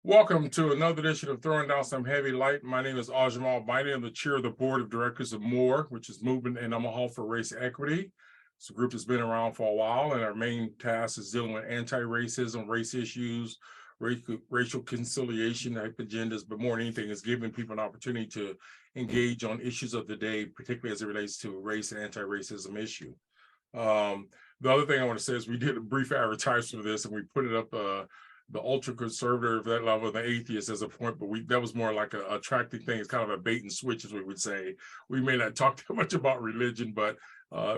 Welcome to another edition of Throwing Down Some Heavy Light. My name is Jamal Biden. I'm the chair of the board of directors of MORE, which is Movement in Omaha for Race Equity. It's a group that's been around for a while, and our main task is dealing with anti-racism, race issues, racial conciliation type agendas, but more than anything is giving people an opportunity to engage on issues of the day, particularly as it relates to race and anti-racism issue. The other thing I want to say is we did a brief advertisement for this, and we put it up the ultra conservative, that level, the atheist as a point, but that was more like a attracting thing. It's kind of a bait and switch, as we would say. We may not talk too much about religion, but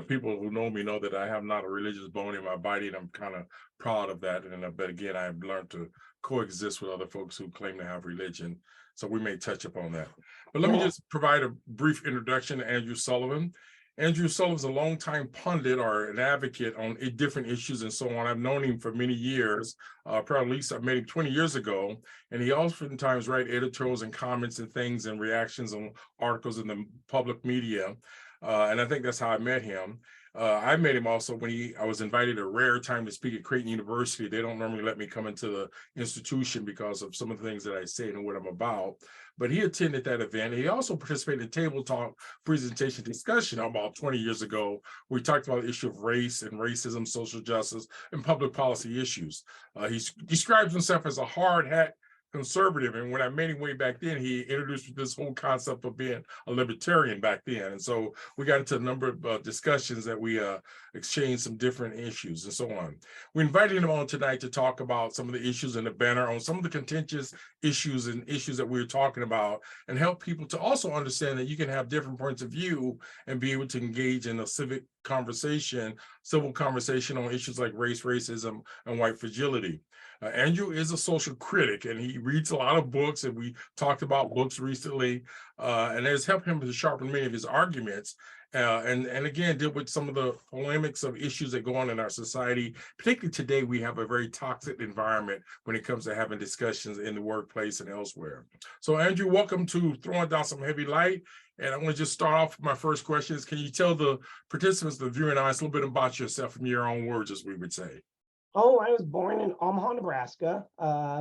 people who know me know that I have not a religious bone in my body, and I'm kind of proud of that. But again, I have learned to coexist with other folks who claim to have religion. So we may touch upon that. But let me just provide a brief introduction to Andrew Sullivan. Andrew Sullivan's a longtime pundit or an advocate on different issues and so on. I've known him for many years. Probably at least I met him 20 years ago. And he oftentimes writes editorials and comments and things and reactions on articles in the public media. And I think that's how I met him. I met him also when I was invited a rare time to speak at Creighton University. They don't normally let me come into the institution because of some of the things that I say and what I'm about. But he attended that event. He also participated in Table Talk presentation discussion about 20 years ago. We talked about the issue of race and racism, social justice, and public policy issues. He describes himself as a hard hat conservative. And when I met him way back then, he introduced this whole concept of being a libertarian back then. And so we got into a number of discussions that we exchanged some different issues and so on. We invited him on tonight to talk about some of the issues in the banner, on some of the contentious issues and issues that we were talking about, and help people to also understand that you can have different points of view and be able to engage in a civil conversation on issues like race, racism, and white fragility. Andrew is a social critic, and he reads a lot of books, and we talked about books recently, and it has helped him to sharpen many of his arguments, and again, deal with some of the polemics of issues that go on in our society. Particularly today, we have a very toxic environment when it comes to having discussions in the workplace and elsewhere. So Andrew, welcome to Throwing Down Some Heavy Light. And I want to just start off with my first question is, can you tell the participants, the viewing audience, a little bit about yourself in your own words, as we would say? Oh, I was born in Omaha, Nebraska.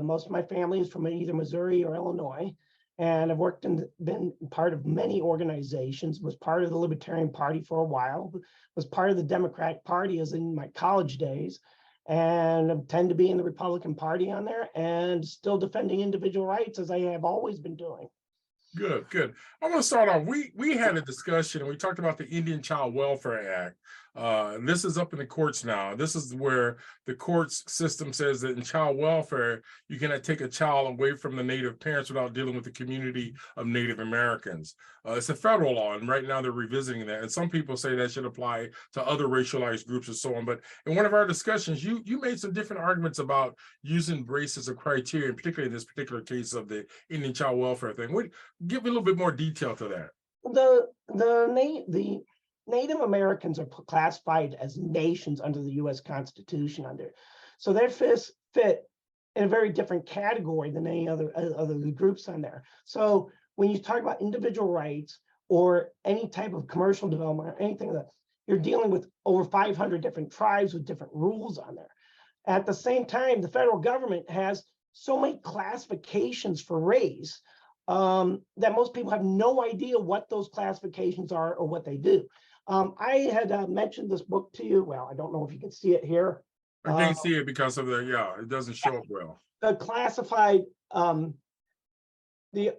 Most of my family is from either Missouri or Illinois. And I've worked and been part of many organizations, was part of the Libertarian Party for a while, was part of the Democratic Party as in my college days, and tend to be in the Republican Party on there and still defending individual rights as I have always been doing. Good, good. I want to start off. We had a discussion and we talked about the Indian Child Welfare Act. This is up in the courts now. This is where the courts system says that in child welfare, you cannot take a child away from the Native parents without dealing with the community of Native Americans. It's a federal law, and right now they're revisiting that. And some people say that should apply to other racialized groups and so on. But in one of our discussions, you made some different arguments about using race as a criterion, particularly in this particular case of the Indian child welfare thing. Give me a little bit more detail to that. The Native Americans are classified as nations under the U.S. Constitution so they're fit in a very different category than any other groups on there. So when you talk about individual rights or any type of commercial development or anything like that, you're dealing with over 500 different tribes with different rules on there. At the same time, the federal government has so many classifications for race that most people have no idea what those classifications are or what they do. I had mentioned this book to you. Well, I don't know if you can see it here. I can't see it because of it doesn't show up well. Classified, the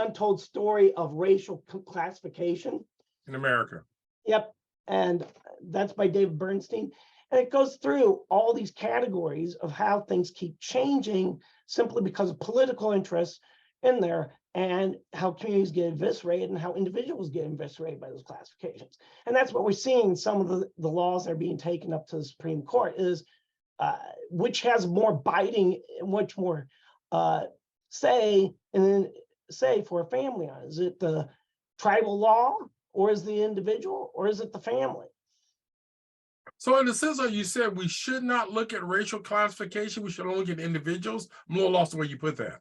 untold story of racial classification in America. Yep, and that's by David Bernstein. And it goes through all these categories of how things keep changing simply because of political interests in there, and how communities get eviscerated and how individuals get eviscerated by those classifications. And that's what we're seeing. Some of the laws that are being taken up to the Supreme Court is which has more biting and much more say for a family on. Is it the tribal law, or is the individual, or is it the family? So in the sense of you said we should not look at racial classification, we should only look at individuals. I'm a little lost the way you put that.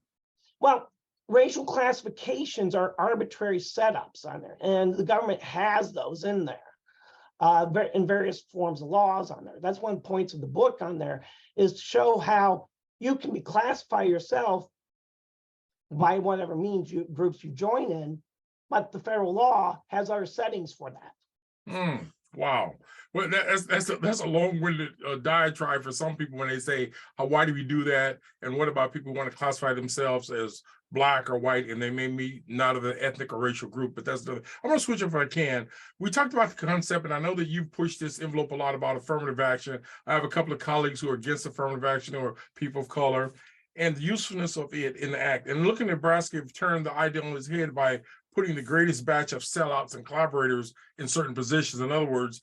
Well, racial classifications are arbitrary setups on there, and the government has those in there in various forms of laws on there. That's one of the points of the book on there, is to show how you can classify yourself by whatever means groups you join in, but the federal law has other settings for that. Wow. Well, that's a long-winded diatribe for some people when they say, why do we do that? And what about people who want to classify themselves as Black or white, and they may be not of the ethnic or racial group, but that's the, I'm going to switch if I can. We talked about the concept, and I know that you've pushed this envelope a lot about affirmative action. I have a couple of colleagues who are against affirmative action who are people of color, and the usefulness of it in the act. And look at Nebraska, have turned the idea on its head by putting the greatest batch of sellouts and collaborators in certain positions. In other words,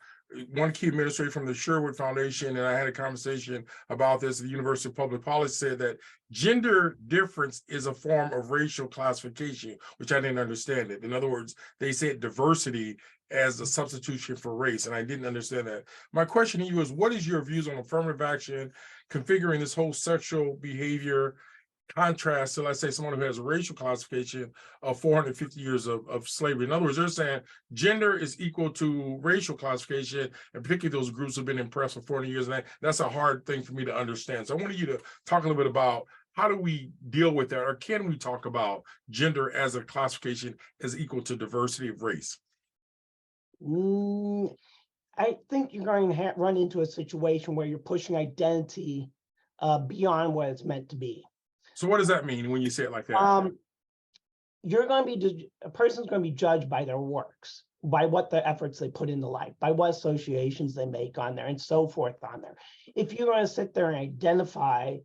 one key administrator from the Sherwood Foundation, and I had a conversation about this at the University of Public Policy, said that gender difference is a form of racial classification, which I didn't understand it. In other words, they said diversity as a substitution for race, and I didn't understand that. My question to you is, what is your views on affirmative action, configuring this whole sexual behavior contrast to, let's say, someone who has a racial classification of 450 years of slavery? In other words, they're saying gender is equal to racial classification, and particularly those groups have been oppressed for 40 years, and that's a hard thing for me to understand. So I wanted you to talk a little bit about how do we deal with that, or can we talk about gender as a classification as equal to diversity of race? I think you're going to run into a situation where you're pushing identity beyond what it's meant to be. So what does that mean when you say it like that? You're going to be, a person's going to be judged by their works, by what the efforts they put into life, by what associations they make on there, and so forth on there. If you're going to sit there and identify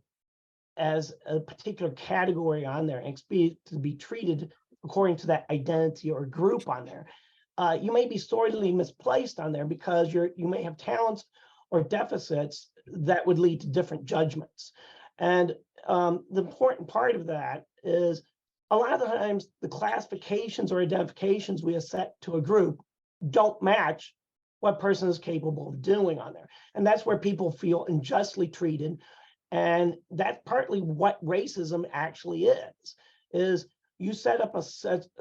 as a particular category on there and to be treated according to that identity or group on there, you may be sorely misplaced on there because you may have talents or deficits that would lead to different judgments. And the important part of that is a lot of the times the classifications or identifications we set to a group don't match what person is capable of doing on there. And that's where people feel unjustly treated. And that's partly what racism actually is you set up a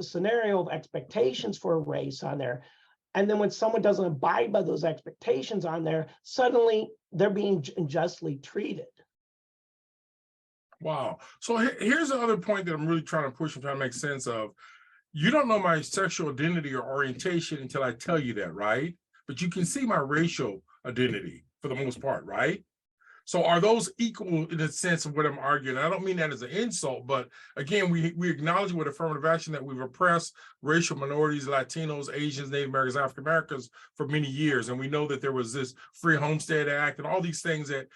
scenario of expectations for a race on there. And then when someone doesn't abide by those expectations on there, suddenly they're being unjustly treated. Wow. So here's the other point that I'm really trying to push and trying to make sense of. You don't know my sexual identity or orientation until I tell you that, right? But you can see my racial identity for the most part, right? So are those equal in the sense of what I'm arguing? I don't mean that as an insult, but again, we acknowledge with affirmative action that we've oppressed racial minorities, Latinos, Asians, Native Americans, African Americans for many years. And we know that there was this Free Homestead Act and all these things that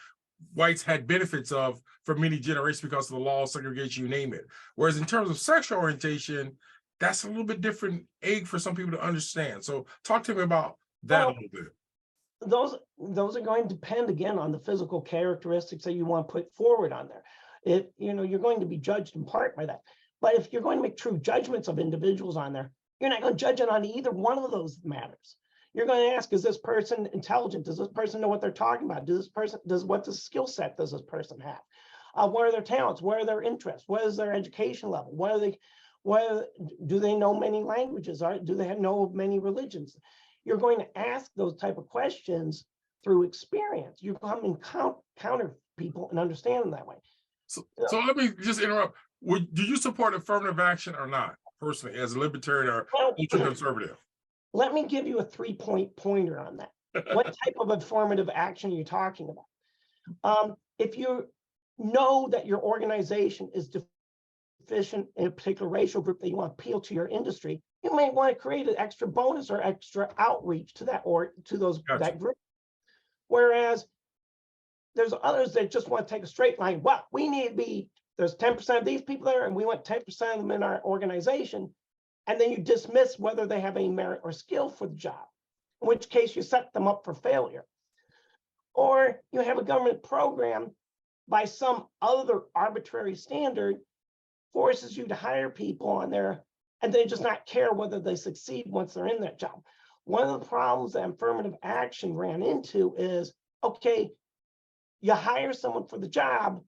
whites had benefits of for many generations because of the law, segregation, you name it. Whereas in terms of sexual orientation, that's a little bit different egg for some people to understand. So talk to me about that a little bit. Those are going to depend again on the physical characteristics that you want to put forward on there. You're going to be judged in part by that. But if you're going to make true judgments of individuals on there, you're not going to judge it on either one of those matters. You're going to ask, is this person intelligent? Does this person know what they're talking about? What the skill set does this person have? What are their talents? What are their interests? What is their education level? Do they know many languages? Do they know many religions? You're going to ask those type of questions through experience. You come and counter people and understand them that way. So let me just interrupt. Do you support affirmative action or not, personally, as a libertarian or ultra-conservative? Let me give you a 3-point pointer on that. What type of affirmative action are you talking about? If you know that your organization is deficient in a particular racial group that you want to appeal to your industry, you may want to create an extra bonus or extra outreach to that that group. Whereas there's others that just want to take a straight line. Well, we need to be, there's 10% of these people there, and we want 10% of them in our organization. And then you dismiss whether they have any merit or skill for the job, in which case you set them up for failure. Or you have a government program by some other arbitrary standard forces you to hire people on there, and they just not care whether they succeed once they're in that job. One of the problems that affirmative action ran into is, okay, you hire someone for the job,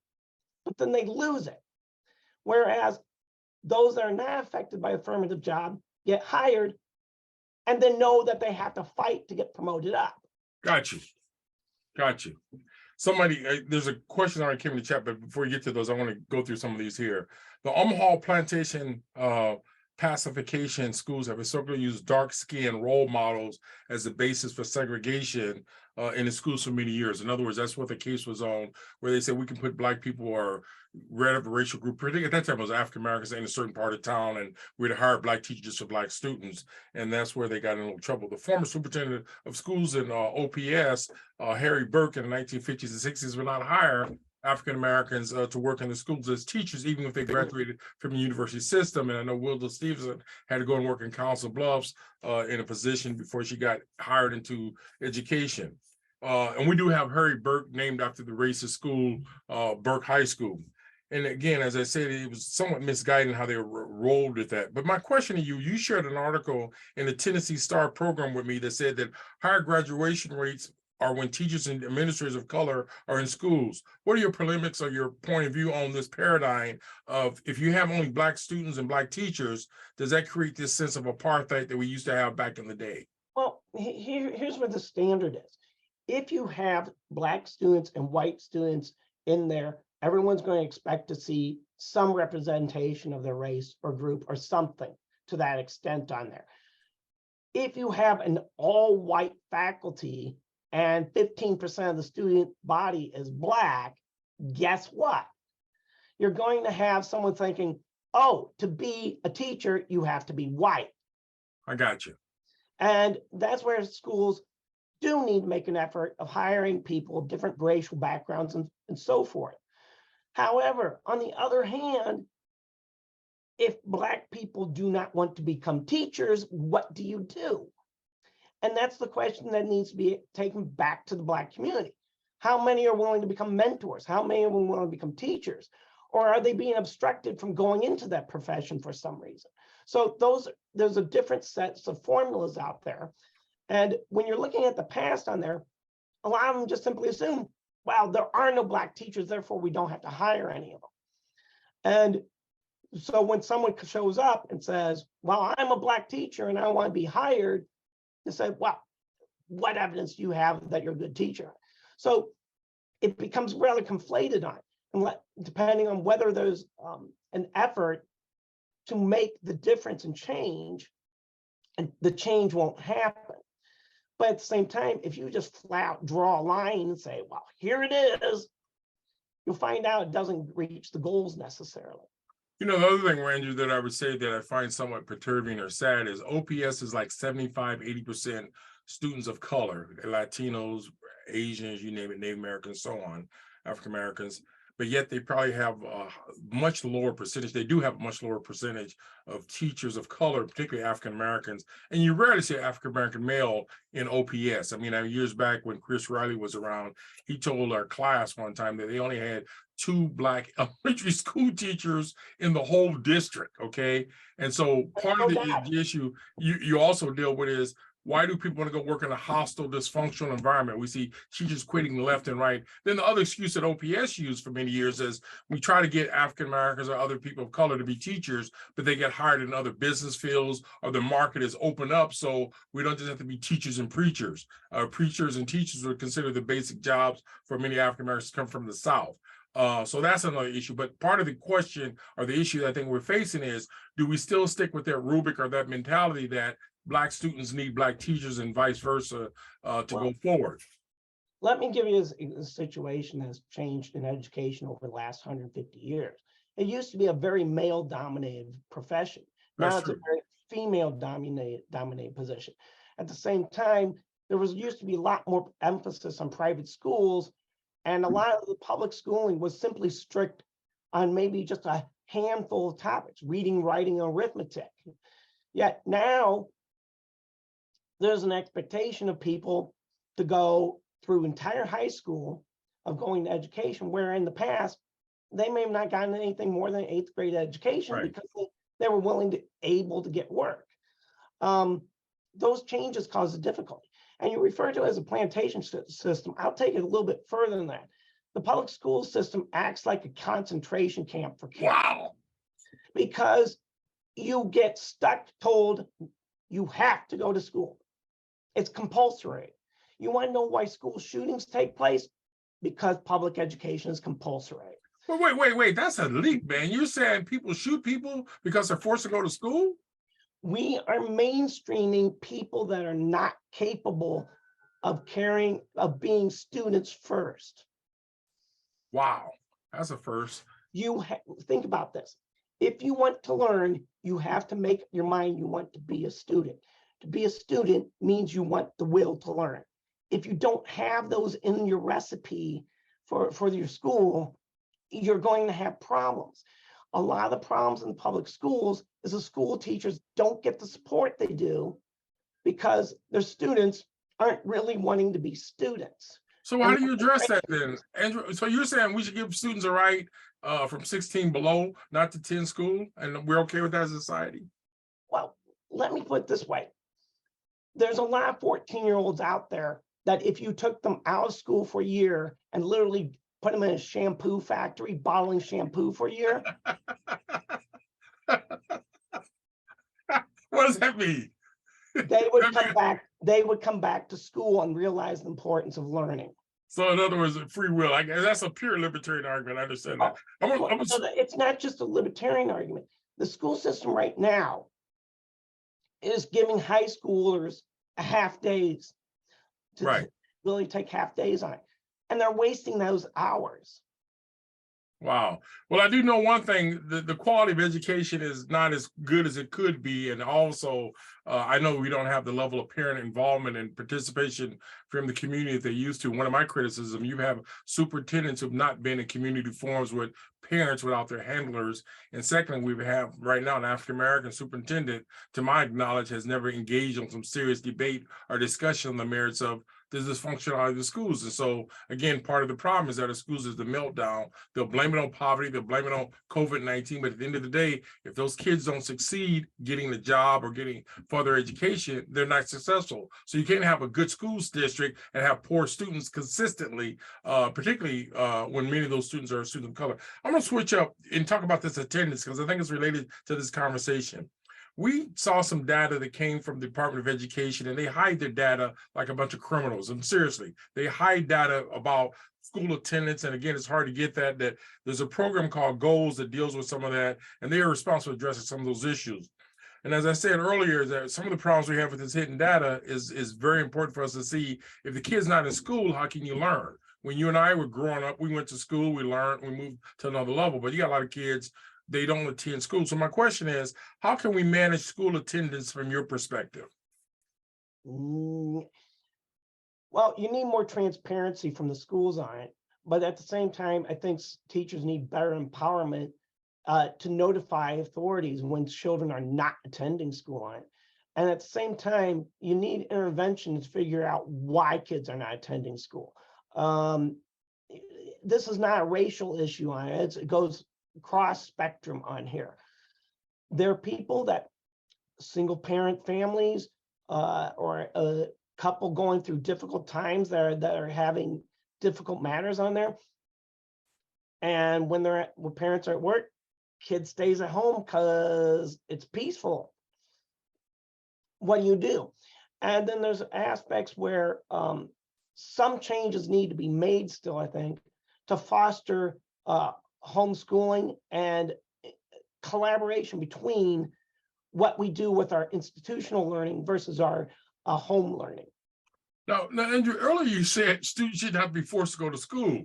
but then they lose it. Whereas those that are not affected by affirmative job get hired and then know that they have to fight to get promoted up. Got you. There's a question that already came in the chat, but before you get to those, I want to go through some of these here. The Omaha Plantation pacification schools have historically used dark-skinned role models as the basis for segregation in the schools for many years. In other words, that's what the case was on, where they said we can put Black people or whatever racial group, particularly at that time it was African Americans in a certain part of town, and we'd hire Black teachers for Black students, and that's where they got in a little trouble. The former superintendent of schools in OPS, Harry Burke, in the 1950s and 60s, would not hire African Americans to work in the schools as teachers, even if they graduated from the university system. And I know Wilda Stevenson had to go and work in Council Bluffs in a position before she got hired into education. And we do have Harry Burke named after the racist school, Burke High School. And again, as I said, it was somewhat misguided how they rolled with that. But my question to you, you shared an article in the Tennessee Star program with me that said that higher graduation rates are when teachers and administrators of color are in schools. What are your polemics or your point of view on this paradigm of, if you have only Black students and Black teachers, does that create this sense of apartheid that we used to have back in the day? Well, here's what the standard is. If you have Black students and white students in there, everyone's going to expect to see some representation of their race or group or something to that extent on there. If you have an all-white faculty and 15% of the student body is Black, guess what? You're going to have someone thinking, oh, to be a teacher, you have to be white. I got you. And that's where schools do need to make an effort of hiring people of different racial backgrounds and so forth. However, on the other hand, if Black people do not want to become teachers, what do you do? And that's the question that needs to be taken back to the Black community. How many are willing to become mentors? How many are willing to become teachers? Or are they being obstructed from going into that profession for some reason? So there's a different sets of formulas out there. And when you're looking at the past on there, a lot of them just simply assume, well, there are no Black teachers, therefore we don't have to hire any of them. And so when someone shows up and says, well, I'm a Black teacher and I want to be hired, they say, well, what evidence do you have that you're a good teacher? So it becomes rather conflated on it, and depending on whether there's an effort to make the difference and change, and the change won't happen. But at the same time, if you just flat out draw a line and say, well, here it is, you'll find out it doesn't reach the goals necessarily. You know, the other thing, Andrew, that I would say that I find somewhat perturbing or sad is OPS is like 75, 80% students of color, Latinos, Asians, you name it, Native Americans, so on, African Americans. But yet they probably have a much lower percentage. They do have a much lower percentage of teachers of color, particularly African Americans. And you rarely see African American male in OPS. I mean, years back when Chris Riley was around, he told our class one time that they only had 2 Black elementary school teachers in the whole district, okay? And so part of the issue you also deal with is, why do people want to go work in a hostile, dysfunctional environment? We see teachers quitting left and right. Then the other excuse that OPS used for many years is we try to get African Americans or other people of color to be teachers, but they get hired in other business fields, or the market is open up, so we don't just have to be teachers and preachers. Preachers and teachers were considered the basic jobs for many African Americans come from the South. So that's another issue. But part of the question or the issue that I think we're facing is, do we still stick with that rubric or that mentality that Black students need Black teachers and vice versa to go forward? Let me give you a situation that's changed in education over the last 150 years. It used to be a very male-dominated profession. Now it's a very female-dominated position. At the same time, used to be a lot more emphasis on private schools, and a lot of the public schooling was simply strict on maybe just a handful of topics, reading, writing, and arithmetic. Yet now, there's an expectation of people to go through entire high school of going to education, where in the past, they may have not gotten anything more than 8th grade education, right, because they were able to get work. Those changes cause a difficulty. And you refer to it as a plantation system. I'll take it a little bit further than that. The public school system acts like a concentration camp for kids. Wow. Because you get stuck, told you have to go to school. It's compulsory. You want to know why school shootings take place? because public education is compulsory. Well, wait. That's a leap, man. You're saying people shoot people because they're forced to go to school? We are mainstreaming people that are not capable of being students first. Wow, that's a first. Think about this. If you want to learn, you have to make up your mind you want to be a student. To be a student means you want the will to learn. If you don't have those in your recipe for your school, you're going to have problems. A lot of the problems in the public schools is the school teachers don't get the support they do because their students aren't really wanting to be students. So how do you address that then, Andrew? So you're saying we should give students a right from 16 below, not to 10 school, and we're okay with that as a society? Well, let me put it this way. There's a lot of 14-year-olds out there that if you took them out of school for a year and literally put them in a shampoo factory, bottling shampoo for a year. What does that mean? They would come back to school and realize the importance of learning. So in other words, free will, I guess that's a pure libertarian argument. I understand that. It's not just a libertarian argument. The school system right now is giving high schoolers a half days to really take half days on it. And they're wasting those hours. Wow. Well, I do know one thing, the quality of education is not as good as it could be. And also, I know we don't have the level of parent involvement and participation from the community that they used to. One of my criticisms, you have superintendents who've not been in community forums with parents without their handlers. And secondly, we have right now an African-American superintendent, to my knowledge, has never engaged in some serious debate or discussion on the merits of the dysfunctionality of the schools. And so, again, part of the problem is that the schools is the meltdown. They'll blame it on poverty, they'll blame it on COVID-19, but at the end of the day, if those kids don't succeed getting a job or getting further education, they're not successful. So you can't have a good schools district and have poor students consistently, particularly when many of those students are students of color. I'm going to switch up and talk about this attendance because I think it's related to this conversation. We saw some data that came from the Department of Education, and they hide their data like a bunch of criminals. And seriously, they hide data about school attendance. And again, it's hard to get that there's a program called Goals that deals with some of that, and they are responsible for addressing some of those issues. And as I said earlier, that some of the problems we have with this hidden data is very important for us to see. If the kid's not in school, how can you learn? When you and I were growing up, we went to school, we learned, we moved to another level, but you got a lot of kids, they don't attend school. So my question is, how can we manage school attendance from your perspective? Well, you need more transparency from the schools on it. But at the same time, I think teachers need better empowerment to notify authorities when children are not attending school on it. And at the same time, you need intervention to figure out why kids are not attending school. This is not a racial issue on it. It goes cross spectrum on here. There are people that single parent families or a couple going through difficult times that are having difficult matters on there. And when parents are at work, kid stays at home because it's peaceful. What do you do? And then there's aspects where some changes need to be made still, I think, to foster homeschooling and collaboration between what we do with our institutional learning versus our home learning. Now, Andrew, earlier you said students shouldn't have to be forced to go to school.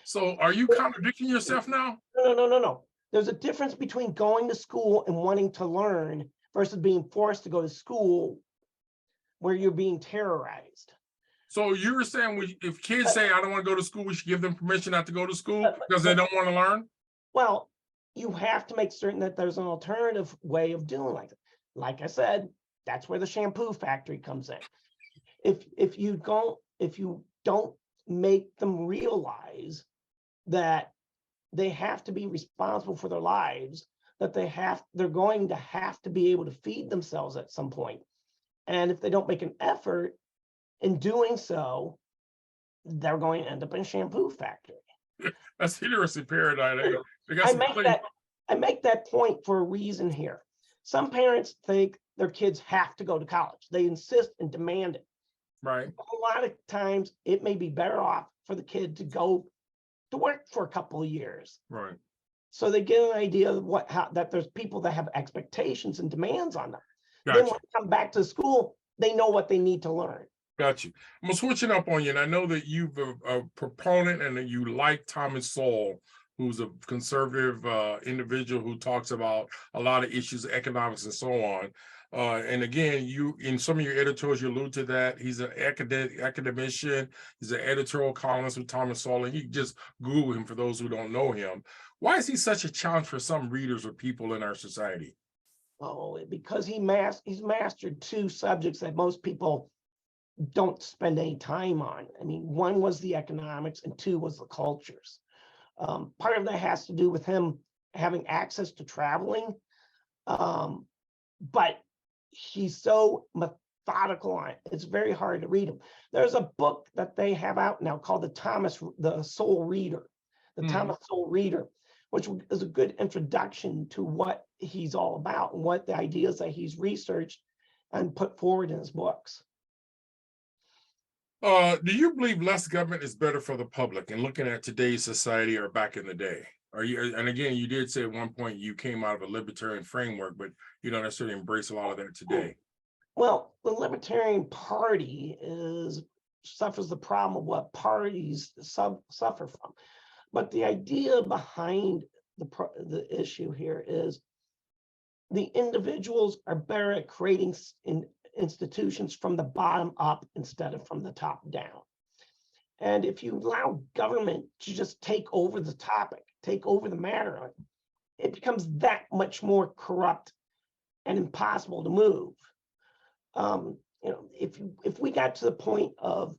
So are you contradicting yourself now? No. There's a difference between going to school and wanting to learn versus being forced to go to school where you're being terrorized. So you're saying if kids say, I don't want to go to school, we should give them permission not to go to school because they don't want to learn? Well, you have to make certain that there's an alternative way of doing it. Like I said, that's where the shampoo factory comes in. If you don't make them realize that they have to be responsible for their lives, that they're going to have to be able to feed themselves at some point. And if they don't make an effort in doing so, they're going to end up in a shampoo factory. That's interesting paradigm. I make that point for a reason here. Some parents think their kids have to go to college. They insist and demand it. Right. A lot of times it may be better off for the kid to go to work for a couple of years. Right. So they get an idea of that there's people that have expectations and demands on them. Then Gotcha. when they come back to school, they know what they need to learn. Got you. I'm switching up on you, and I know that you're a proponent and that you like Thomas Sowell, who's a conservative individual who talks about a lot of issues, economics and so on. And again, you in some of your editorials, you allude to that. He's an academician. He's an editorial columnist with Thomas Sowell, and you can just Google him for those who don't know him. Why is he such a challenge for some readers or people in our society? Oh, because he's mastered two subjects that most people don't spend any time on. I mean, one was the economics and two was the cultures. Part of that has to do with him having access to traveling, but he's so methodical on it. It's very hard to read him. There's a book that they have out now called the Sowell Reader, Thomas Sowell Reader, which is a good introduction to what he's all about and what the ideas that he's researched and put forward in his books. Do you believe less government is better for the public in looking at today's society or back in the day? Are you, and again, you did say at one point you came out of a libertarian framework, but you don't necessarily embrace a lot of that today. Well, the Libertarian Party suffers the problem of what parties suffer from. But the idea behind the issue here is the individuals are better at creating institutions from the bottom up instead of from the top down. And if you allow government to just take over the topic, take over the matter, it becomes that much more corrupt and impossible to move. If we got to the point of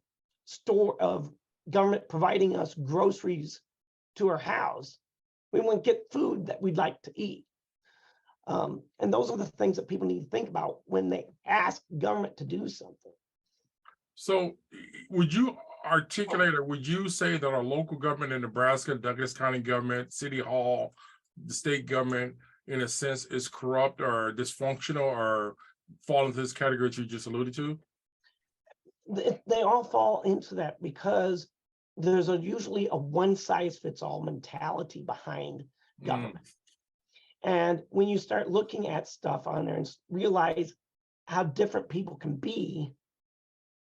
government providing us groceries to our house, we wouldn't get food that we'd like to eat. And those are the things that people need to think about when they ask government to do something. So would you articulate, or would you say that our local government in Nebraska, Douglas County government, City Hall, the state government, in a sense, is corrupt or dysfunctional or fall into this category that you just alluded to? They all fall into that because there's usually a one-size-fits-all mentality behind government. And when you start looking at stuff on there and realize how different people can be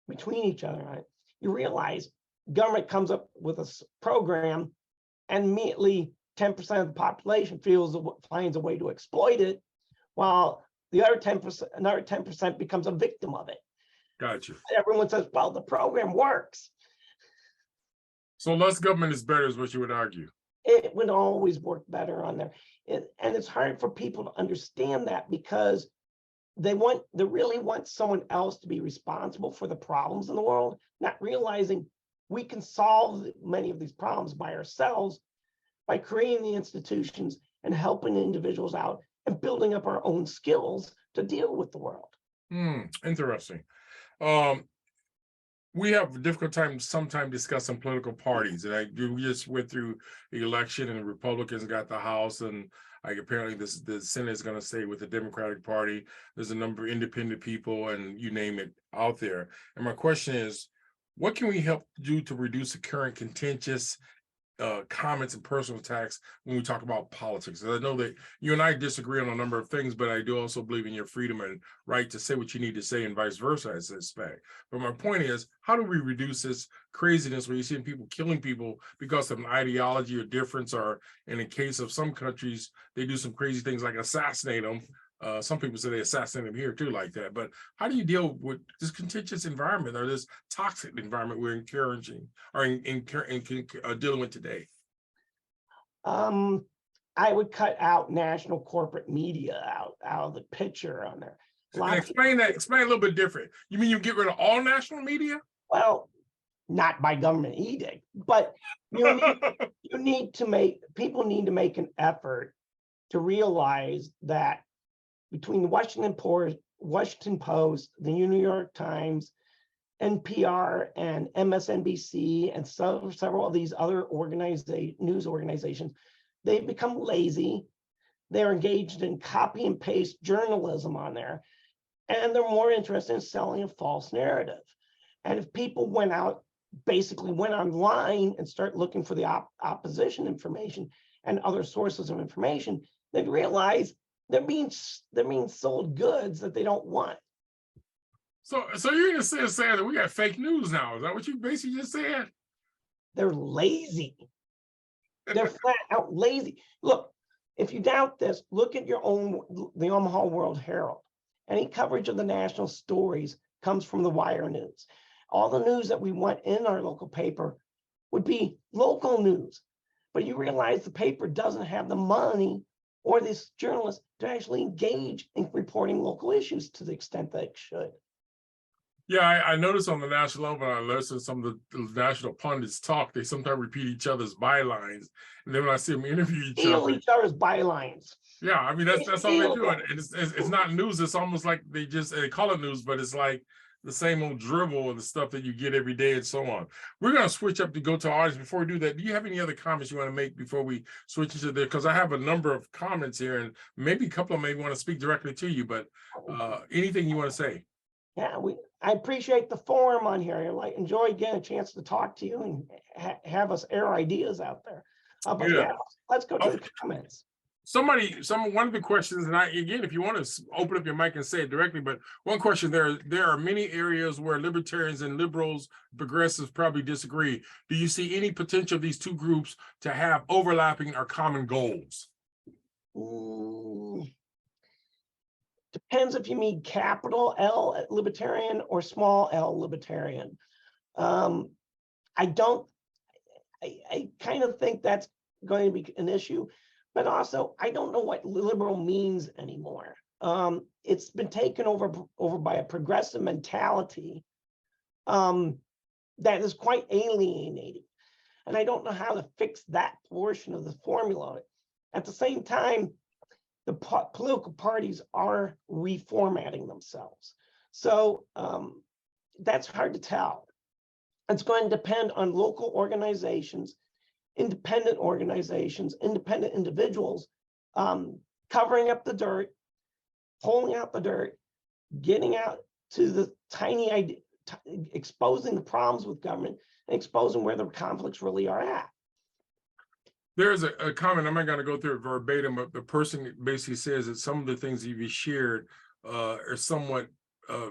between each other, right? You realize government comes up with a program and immediately 10% of the population finds a way to exploit it, while the other 10% becomes a victim of it. Gotcha. Everyone says, well, the program works. So less government is better is what you would argue. It would always work better on there. And it's hard for people to understand that because they really want someone else to be responsible for the problems in the world, not realizing we can solve many of these problems by ourselves by creating the institutions and helping individuals out and building up our own skills to deal with the world. Interesting. We have a difficult time sometimes discussing political parties, and we just went through the election, and the Republicans got the House, and apparently the Senate is going to stay with the Democratic Party. There's a number of independent people, and you name it, out there. And my question is, what can we help do to reduce the current contentious comments and personal attacks when we talk about politics? And I know that you and I disagree on a number of things, but I do also believe in your freedom and right to say what you need to say and vice versa, I suspect. But my point is, how do we reduce this craziness where you're seeing people killing people because of an ideology or difference, or in the case of some countries, they do some crazy things like assassinate them. Some people say they assassinate them here too like that. But how do you deal with this contentious environment or this toxic environment we're encouraging or dealing with today? I would cut out national corporate media out of the picture on there. Explain a little bit different. You mean you get rid of all national media? Well, not by government edict, but people need to make an effort to realize that between the Washington Post, the New York Times, NPR, and MSNBC, and several of these other news organizations, they've become lazy. They're engaged in copy and paste journalism on there, and they're more interested in selling a false narrative. And if people went out basically went online and start looking for the opposition information and other sources of information, they realize they're being sold goods that they don't want. So you're in a sense saying that we got fake news now. Is that what you basically just said? They're lazy. They're flat out lazy. Look, if you doubt this, look at the Omaha World Herald. Any coverage of the national stories comes from the wire news. All the news that we want in our local paper would be local news. But you realize the paper doesn't have the money or this journalist to actually engage in reporting local issues to the extent that it should. Yeah, I noticed on the national level, I listened to some of the national pundits talk, they sometimes repeat each other's bylines. And then when I see them interview each other's bylines. Yeah, I mean, that's all they do. And it's not news. It's almost like they call it news, but it's like the same old drivel and the stuff that you get every day and so on. We're going to switch up to go to our audience. Before we do that, do you have any other comments you want to make before we switch into there? Because I have a number of comments here and maybe a couple of them may want to speak directly to you, but anything you want to say? Yeah, I appreciate the forum on here. I enjoy getting a chance to talk to you and have us air ideas out there. But yeah, let's go to the comments. One of the questions, and again, if you want to open up your mic and say it directly, but one question, there are many areas where libertarians and liberals, progressives probably disagree. Do you see any potential of these two groups to have overlapping or common goals? Depends if you mean capital L libertarian or small L libertarian. I kind of think that's going to be an issue, but also I don't know what liberal means anymore. It's been taken over by a progressive mentality that is quite alienating, and I don't know how to fix that portion of the formula. At the same time, the political parties are reformatting themselves. So that's hard to tell. It's going to depend on local organizations, independent individuals, covering up the dirt, pulling out the dirt, getting out to the tiny idea, exposing the problems with government, and exposing where the conflicts really are at. There's a comment, I'm not going to go through it verbatim, but the person basically says that some of the things you've shared are somewhat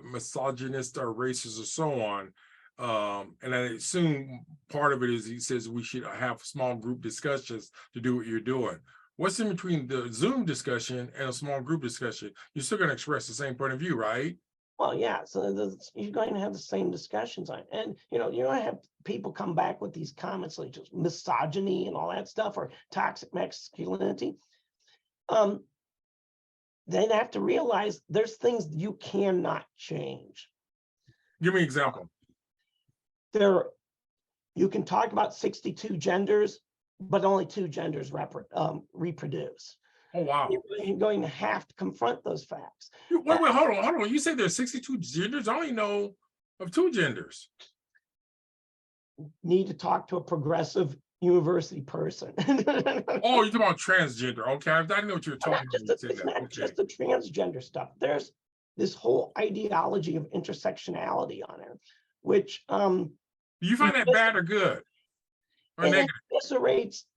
misogynist or racist or so on. And I assume part of it is he says we should have small group discussions to do what you're doing. What's in between the Zoom discussion and a small group discussion? You're still going to express the same point of view, right? Well, yeah, so you're going to have the same discussions on it. And, you're going to have people come back with these comments like just misogyny and all that stuff, or toxic masculinity. They'd have to realize there's things you cannot change. Give me an example. You can talk about 62 genders, but only 2 genders reproduce. Oh, wow. You're going to have to confront those facts. Wait, hold on. You say there's 62 genders? I only know of 2 genders. Need to talk to a progressive university person. Oh, you're talking about transgender. Okay, I didn't know what you were talking about. It's not just the transgender stuff. There's this whole ideology of intersectionality on it, which do you find that bad or good? Or negative?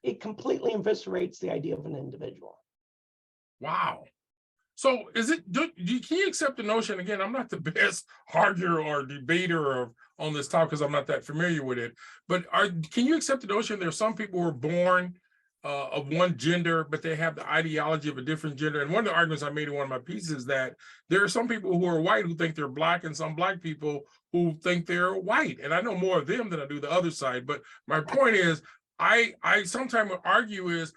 It completely eviscerates the idea of an individual. Wow. So can you accept the notion, again, I'm not the best arguer or debater on this topic because I'm not that familiar with it, but can you accept the notion there are some people who are born of one gender, but they have the ideology of a different gender? And one of the arguments I made in one of my pieces is that there are some people who are white who think they're black and some black people who think they're white. And I know more of them than I do the other side. But my point is, I sometimes argue is,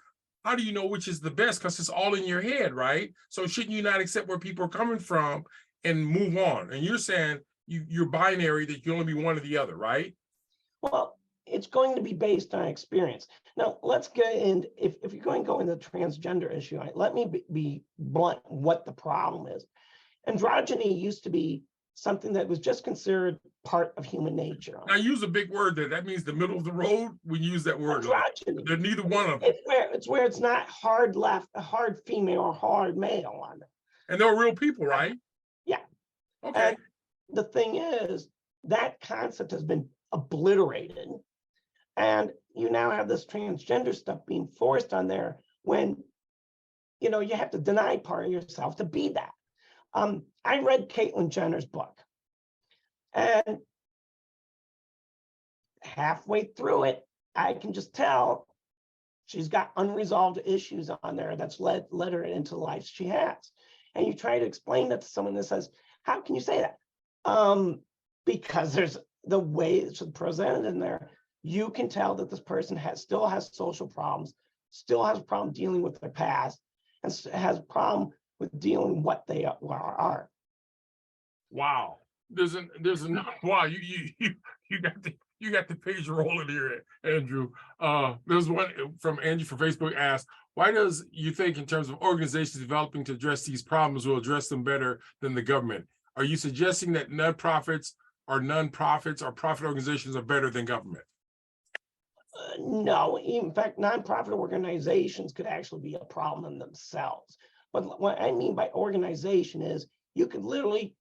how do you know which is the best? Because it's all in your head, right? So shouldn't you not accept where people are coming from and move on? And you're saying you're binary, that you can only be one or the other, right? Well, it's going to be based on experience. Now, let's get in. If you're going to go into the transgender issue, let me be blunt what the problem is. Androgyny used to be something that was just considered part of human nature. I use a big word there. That means the middle of the road. We use that word. Androgyny. They're neither one of them. It's where it's not hard left, a hard female or hard male on it. And they're real people, right? Yeah. Okay. And the thing is, that concept has been obliterated. And you now have this transgender stuff being forced on there when, you know, you have to deny part of yourself to be that. I read Caitlyn Jenner's book, and halfway through it, I can just tell she's got unresolved issues on there that's led her into the life she has. And you try to explain that to someone that says, how can you say that? Because there's the way it's presented in there, you can tell that this person still has social problems, still has a problem dealing with their past, and has a problem with dealing with what they are. Wow. There's wow, you got the page rolling here, Andrew. There's one from Andrew from Facebook asked, why does you think in terms of organizations developing to address these problems will address them better than the government? Are you suggesting that nonprofits or profit organizations are better than government? No, in fact, nonprofit organizations could actually be a problem in themselves. But what I mean by organization is you could literally,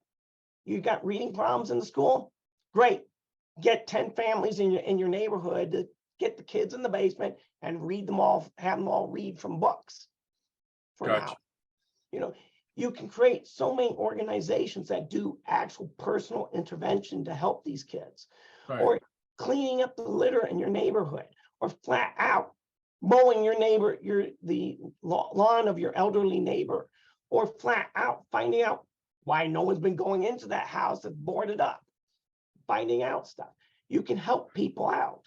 you got reading problems in the school, great. Get 10 families in your neighborhood to get the kids in the basement and read them all, have them all read from books for Gotcha. now. You know, you can create so many organizations that do actual personal intervention to help these kids. Right. Or cleaning up the litter in your neighborhood, or flat out mowing the lawn of your elderly neighbor, or flat out finding out why no one's been going into that house that's boarded up, finding out stuff. You can help people out.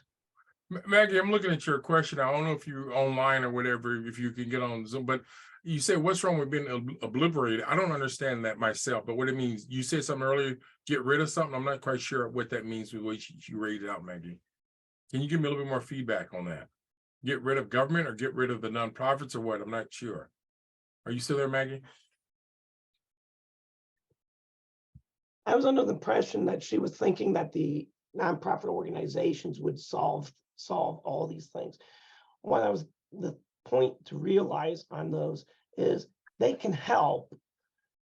Maggie, I'm looking at your question. I don't know if you're online or whatever, if you can get on Zoom, but you say, what's wrong with being obliterated? I don't understand that myself, but what it means, you said something earlier, get rid of something. I'm not quite sure what that means with the way you rated out, Maggie. Can you give me a little bit more feedback on that? Get rid of government or get rid of the nonprofits or what? I'm not sure. Are you still there, Maggie? I was under the impression that she was thinking that the nonprofit organizations would solve all these things. The point to realize on those is they can help,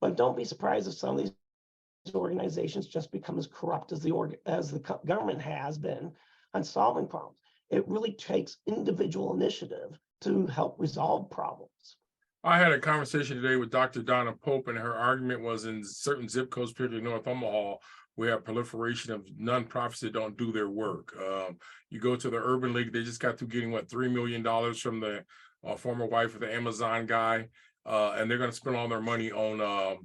but don't be surprised if some of these organizations just become as corrupt as the government has been on solving problems. It really takes individual initiative to help resolve problems. I had a conversation today with Dr. Donna Pope, and her argument was in certain zip codes, particularly North Omaha, we have proliferation of nonprofits that don't do their work. You go to the Urban League, they just got through getting, what, $3 million from the former wife of the Amazon guy, and they're going to spend all their money on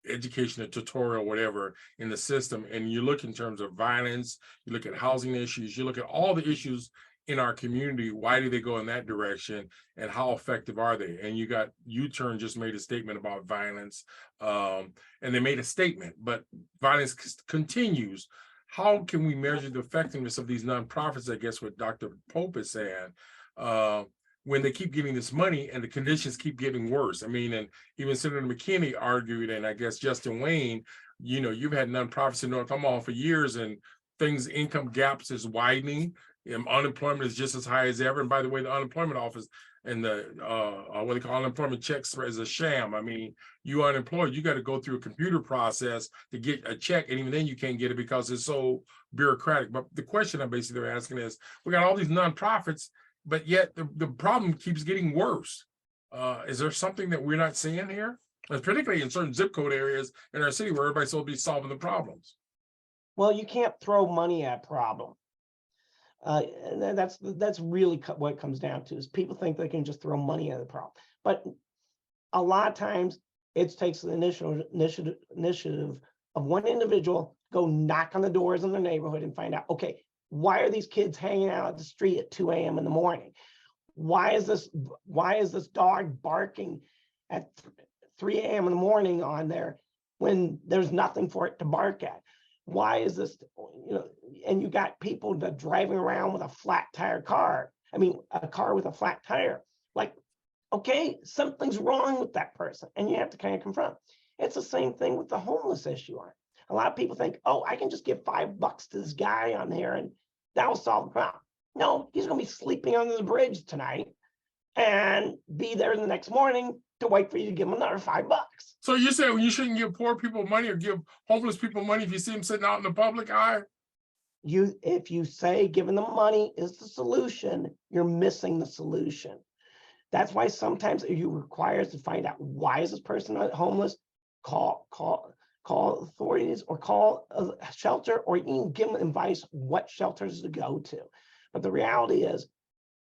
education and tutorial, whatever, in the system. And you look in terms of violence, you look at housing issues, you look at all the issues in our community. Why do they go in that direction, and how effective are they? And you got U-Turn just made a statement about violence, and they made a statement, but violence continues. How can we measure the effectiveness of these nonprofits? I guess what Dr. Pope is saying, when they keep getting this money and the conditions keep getting worse. I mean, and even Senator McKinney argued, and I guess Justin Wayne, you know, you've had nonprofits in North Omaha for years, and income gaps is widening. Unemployment is just as high as ever. And by the way, the unemployment office and the what they call unemployment checks is a sham. I mean, you unemployed, you got to go through a computer process to get a check, and even then you can't get it because it's so bureaucratic. But the question I'm basically asking is, we got all these nonprofits, but yet the problem keeps getting worse. Is there something that we're not seeing here? And particularly in certain zip code areas in our city where everybody's supposed to be solving the problems. Well, you can't throw money at a problem. And that's really what it comes down to, is people think they can just throw money at the problem. But a lot of times it takes the initiative of one individual, go knock on the doors in their neighborhood and find out, okay, why are these kids hanging out at the street at 2 a.m. in the morning? Why is this dog barking at 3 a.m. in the morning on there when there's nothing for it to bark at? Why is this, you know, and you got people that driving around with a flat tire car. I mean, a car with a flat tire. Like, okay, something's wrong with that person, and you have to kind of confront. It's the same thing with the homeless issue. A lot of people think, oh, I can just give $5 to this guy on here and that will solve the problem. No, he's going to be sleeping under the bridge tonight and be there the next morning to wait for you to give him another $5. So you're saying you shouldn't give poor people money or give homeless people money if you see them sitting out in the public eye? if you say giving them money is the solution, you're missing the solution. That's why sometimes if you require us to find out why is this person homeless, call authorities or call a shelter, or even give them advice what shelters to go to. But the reality is,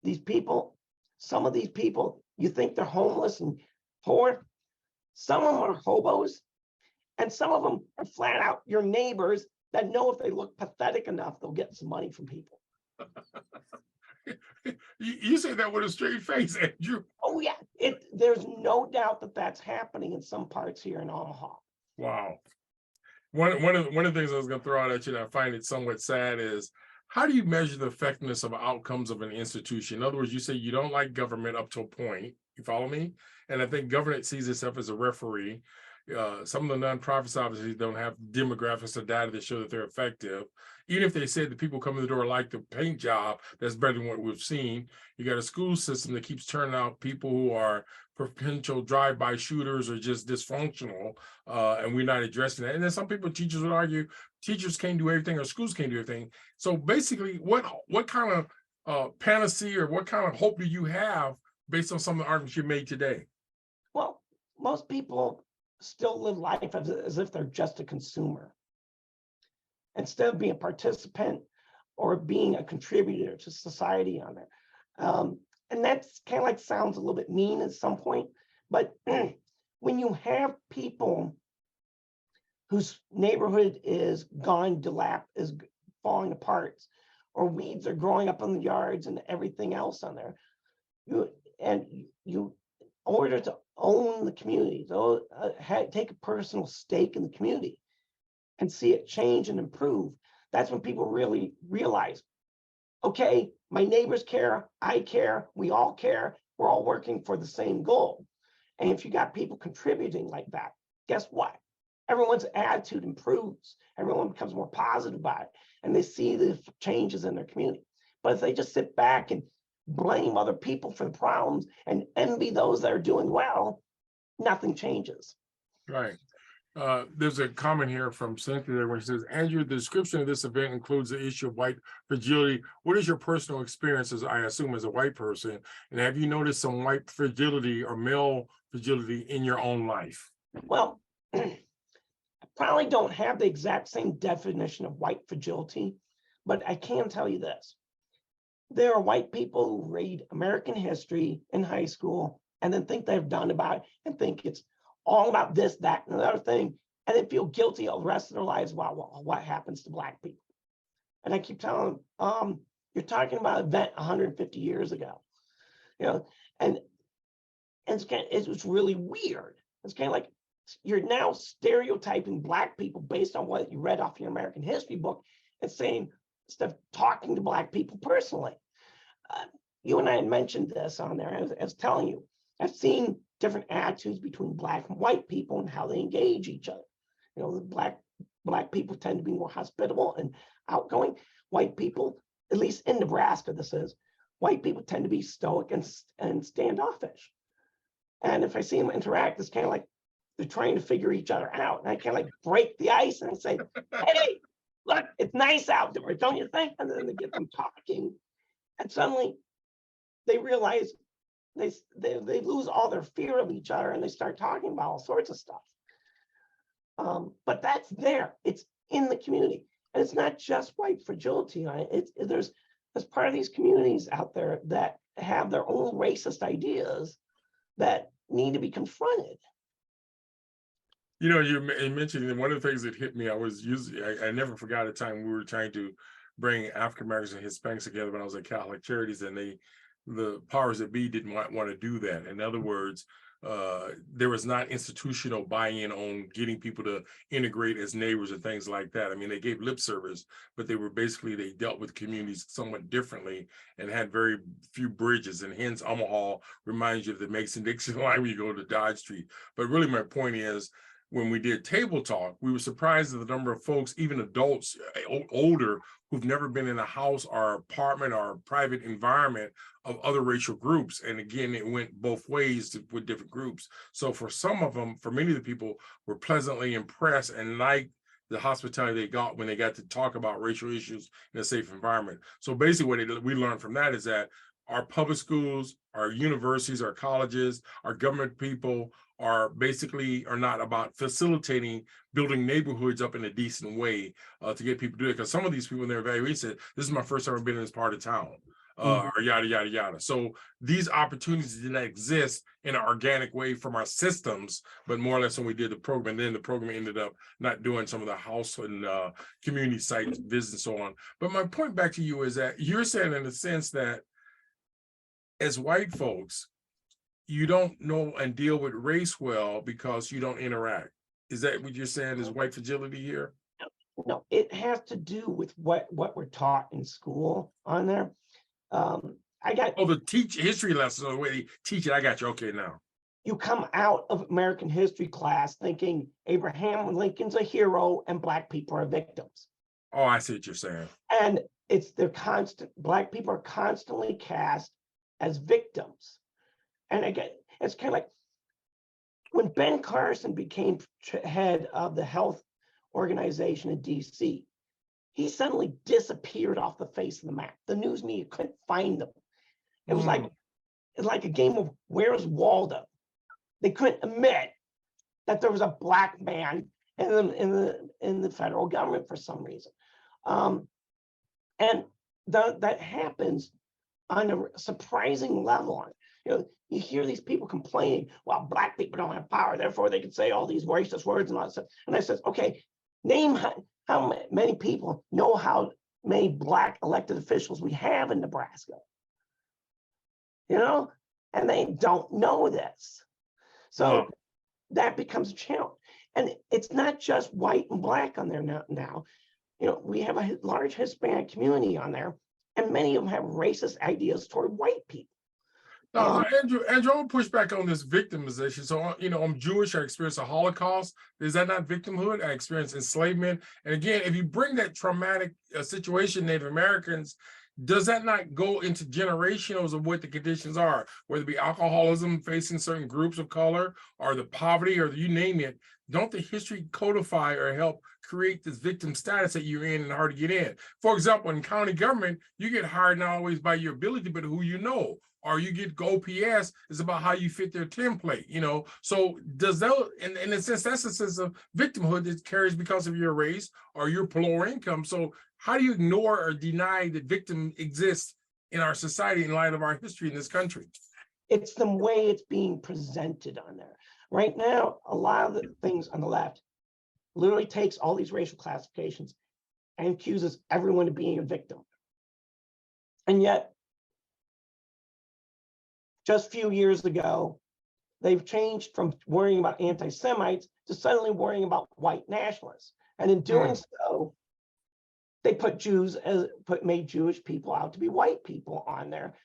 these people, some of these people, you think they're homeless and poor. Some of them are hobos, and some of them are flat out your neighbors that know if they look pathetic enough, they'll get some money from people. You say that with a straight face, Andrew. Oh yeah, there's no doubt that that's happening in some parts here in Omaha. Wow. One of the things I was going to throw out at you that I find it somewhat sad is, how do you measure the effectiveness of outcomes of an institution? In other words, you say you don't like government up to a point. You follow me? And I think government sees itself as a referee. Some of the nonprofits obviously don't have demographics or data that show that they're effective. Even if they said the people coming to the door like the paint job, that's better than what we've seen. You got a school system that keeps turning out people who are potential drive-by shooters or just dysfunctional, and we're not addressing that. And then some people, teachers would argue, teachers can't do everything or schools can't do everything. So basically, what kind of panacea or what kind of hope do you have based on some of the arguments you made today? Well, most people still live life as if they're just a consumer, instead of being a participant or being a contributor to society on there. And that's kind of like sounds a little bit mean at some point, but when you have people whose neighborhood is gone, is falling apart, or weeds are growing up in the yards and everything else on there, in order to own the community, take a personal stake in the community and see it change and improve, that's when people really realize, okay, my neighbors care, I care, we all care, we're all working for the same goal. And if you got people contributing like that, guess what? Everyone's attitude improves. Everyone becomes more positive about it, and they see the changes in their community. But if they just sit back and blame other people for the problems and envy those that are doing well, nothing changes. Right. There's a comment here from Cynthia where she says, Andrew, the description of this event includes the issue of white fragility. What is your personal experience, as I assume, as a white person? And have you noticed some white fragility or male fragility in your own life? Well, I probably don't have the exact same definition of white fragility, but I can tell you this. There are white people who read American history in high school and then think they've done about it and think it's all about this, that, and another thing, and then feel guilty all the rest of their lives about what happens to Black people. And I keep telling them, you're talking about an event 150 years ago, and it was really weird. It's kind of like you're now stereotyping Black people based on what you read off your American history book and saying, instead of talking to Black people personally. You and I had mentioned this on there. I was telling you, I've seen different attitudes between Black and white people and how they engage each other. The Black people tend to be more hospitable and outgoing. White people, at least in Nebraska, white people tend to be stoic and standoffish. And if I see them interact, it's kind of like they're trying to figure each other out. And I kind of like break the ice and I say, hey, look, it's nice out there, don't you think? And then they get them talking. And suddenly they realize they lose all their fear of each other and they start talking about all sorts of stuff. But that's there. It's in the community. And it's not just white fragility. There's part of these communities out there that have their own racist ideas that need to be confronted. You mentioned that one of the things that hit me, I never forgot a time we were trying to bring African Americans and Hispanics together when I was at Catholic Charities, and the powers that be didn't want to do that. In other words, there was not institutional buy-in on getting people to integrate as neighbors and things like that. I mean, they gave lip service, but they dealt with communities somewhat differently and had very few bridges. And hence, Omaha reminds you of the Mason-Dixon line when you go to Dodge Street. But really, my point is, when we did Table Talk, we were surprised at the number of folks, even adults, older, who've never been in a house or apartment or private environment of other racial groups. And again, it went both ways with different groups. So for some of them, for many of the people, were pleasantly impressed and liked the hospitality they got when they got to talk about racial issues in a safe environment. So basically what we learned from that is that our public schools, our universities, our colleges, our government people are not about facilitating building neighborhoods up in a decent way to get people to do it. Because some of these people in their evaluation said, this is my first time I've been in this part of town, or yada, yada, yada. So these opportunities did not exist in an organic way from our systems, but more or less when we did the program, and then the program ended up not doing some of the house and community site visits and so on. But my point back to you is that you're saying in a sense that as white folks, you don't know and deal with race well because you don't interact. Is that what you're saying is white fragility here? No, it has to do with what we're taught in school on there. The history lessons, the way they teach it. I got you. Okay, now. You come out of American history class thinking Abraham Lincoln's a hero and Black people are victims. Oh, I see what you're saying. And Black people are constantly cast as victims. And again, it's kind of like when Ben Carson became head of the health organization in DC, he suddenly disappeared off the face of the map. The news media couldn't find them. It was like a game of Where's Waldo. They couldn't admit that there was a Black man in the federal government for some reason. And that happens on a surprising level. You hear these people complaining, well, Black people don't have power, therefore they can say all these racist words and all that stuff. And I says, okay, name how many people know how many Black elected officials we have in Nebraska. And they don't know this. So that becomes a challenge. And it's not just white and Black on there now. We have a large Hispanic community on there, and many of them have racist ideas toward white people. No, Andrew, I want to push back on this victimization. So, I'm Jewish. I experienced a Holocaust. Is that not victimhood? I experienced enslavement. And again, if you bring that traumatic situation, Native Americans, does that not go into generationals of what the conditions are, whether it be alcoholism facing certain groups of color or the poverty or you name it? Don't the history codify or help create this victim status that you're in and hard to get in? For example, in county government, you get hired not always by your ability, but who you know. Or you get OPS is about how you fit their template, So does that, in a sense, that's a sense of victimhood that carries because of your race or your lower income. So how do you ignore or deny that victim exists in our society in light of our history in this country? It's the way it's being presented on there. Right now, a lot of the things on the left literally takes all these racial classifications and accuses everyone of being a victim. And yet, just a few years ago, they've changed from worrying about anti-Semites to suddenly worrying about white nationalists. And in doing so, they made Jewish people out to be white people on there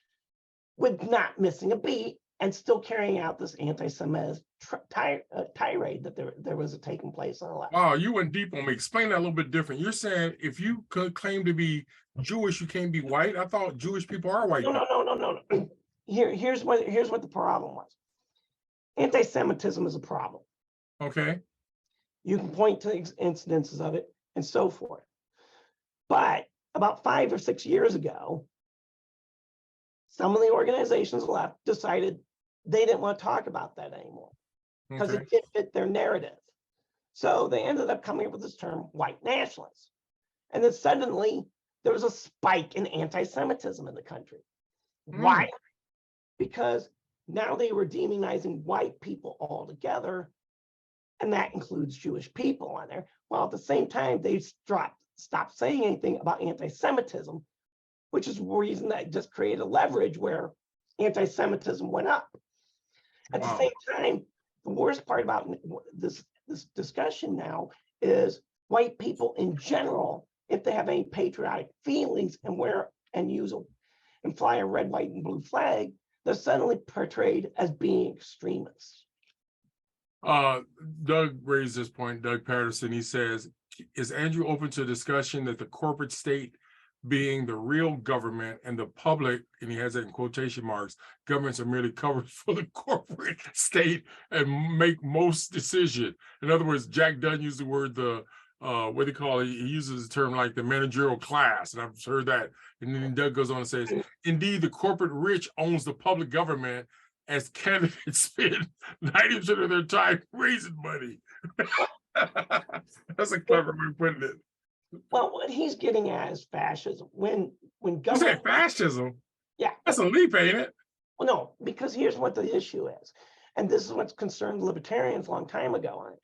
with not missing a beat and still carrying out this anti-Semitic tirade that there was taking place on the left. Wow, you went deep on me. Explain that a little bit different. You're saying if you could claim to be Jewish, you can't be white? I thought Jewish people are white. No. Here's what the problem was. Anti-Semitism is a problem. Okay. You can point to incidences of it and so forth. But about 5 or 6 years ago, some of the organizations left decided they didn't want to talk about that anymore because it didn't fit their narrative. So they ended up coming up with this term, white nationalists. And then suddenly there was a spike in anti-Semitism in the country. Why? Because now they were demonizing white people altogether, and that includes Jewish people on there. While at the same time, they stopped saying anything about anti-Semitism, which is the reason that just created a leverage where anti-Semitism went up. At the same time, the worst part about this discussion now is white people in general, if they have any patriotic feelings and fly a red, white, and blue flag, they're suddenly portrayed as being extremists. Doug raised this point, Doug Patterson. He says, is Andrew open to discussion that the corporate state being the real government and the public, and he has that in quotation marks, governments are merely covered for the corporate state and make most decision? In other words, Jack Dunn used the word the what do you call it? He uses the term like the managerial class, and I've heard that. And then Doug goes on and says, indeed, the corporate rich owns the public government as candidates spend 90% of their time raising money. That's a clever way of putting it. Well, what he's getting at is fascism. When You say government, fascism? yeah, That's a leap, ain't it? well, no, because here's what the issue is, and this is what's concerned libertarians a long time ago on it.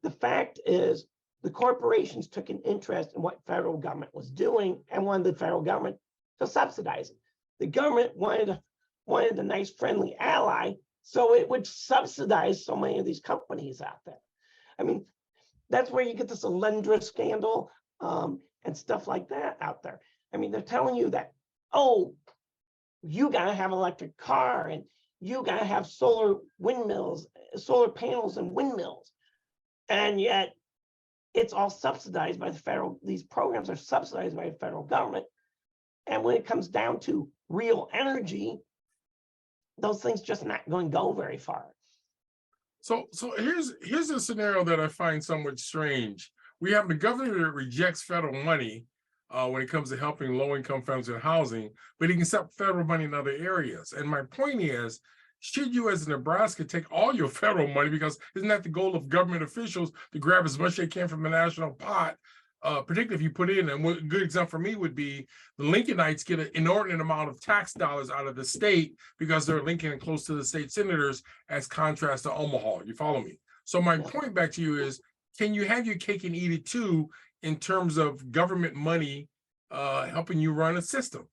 The fact is, the corporations took an interest in what federal government was doing and wanted the federal government to subsidize it. The government wanted a nice friendly ally, so it would subsidize so many of these companies out there. I mean, that's where you get this Alendra scandal and stuff like that out there. I mean, they're telling you that, oh, you gotta have an electric car and you gotta have solar panels and windmills. And yet it's all subsidized by the federal, these programs are subsidized by the federal government. And when it comes down to real energy, those things just not going to go very far. So here's a scenario that I find somewhat strange. We have the governor that rejects federal money when it comes to helping low-income families with housing, but he can accept federal money in other areas. And my point is, should you as Nebraska take all your federal money, because isn't that the goal of government officials, to grab as much as they can from the national pot, particularly if you put in, and a good example for me would be the Lincolnites get an inordinate amount of tax dollars out of the state because they're Lincoln and close to the state senators, as contrast to Omaha. You follow me? So my point back to you is, can you have your cake and eat it too in terms of government money helping you run a system?